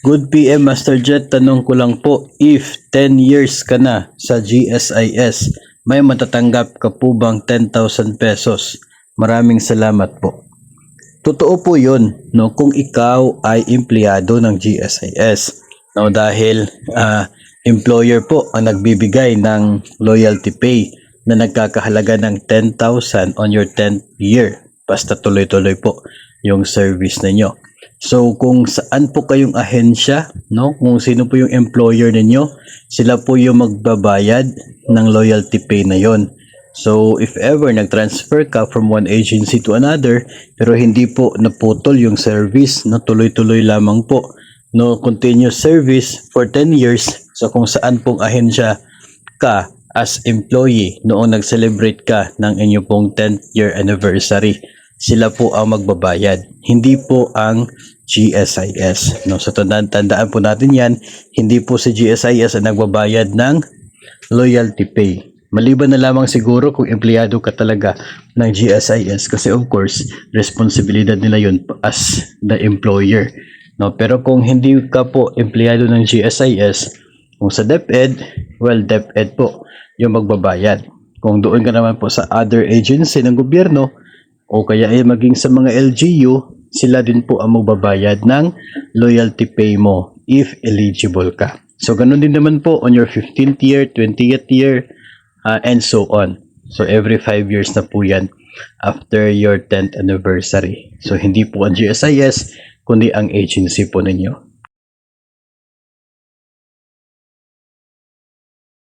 Good PM Master Jet, tanong ko lang po, if 10 years ka na sa GSIS, may matatanggap ka po bang 10,000 pesos? Maraming salamat po. Totoo po yun, no, kung ikaw ay empleyado ng GSIS. No, dahil employer po ang nagbibigay ng loyalty pay na nagkakahalaga ng 10,000 on your 10th year. Basta tuloy-tuloy po yung service ninyo. So kung saan po kayong ahensya, no, kung sino po yung employer ninyo, sila po yung magbabayad ng loyalty pay na yon. So if ever nag-transfer ka from one agency to another pero hindi po naputol yung service, no, tuloy-tuloy lamang po, no, continuous service for 10 years. So kung saan pong ahensya ka as employee noong nag-celebrate ka ng inyo pong 10th year anniversary, sila po ang magbabayad, hindi po ang GSIS. No, so tandaan po natin yan, hindi po si GSIS ang nagbabayad ng loyalty pay. Maliban na lamang siguro kung empleyado ka talaga ng GSIS, kasi of course, responsibilidad nila yun as the employer. No, pero kung hindi ka po empleyado ng GSIS, kung sa DepEd, well, DepEd po yung magbabayad. Kung doon ka naman po sa other agency ng gobyerno, o kaya ay maging sa mga LGU, sila din po ang magbabayad ng loyalty pay mo if eligible ka. So, ganun din naman po on your 15th year, 20th year, and so on. So, every 5 years na po yan after your 10th anniversary. So, hindi po ang GSIS, kundi ang agency po ninyo.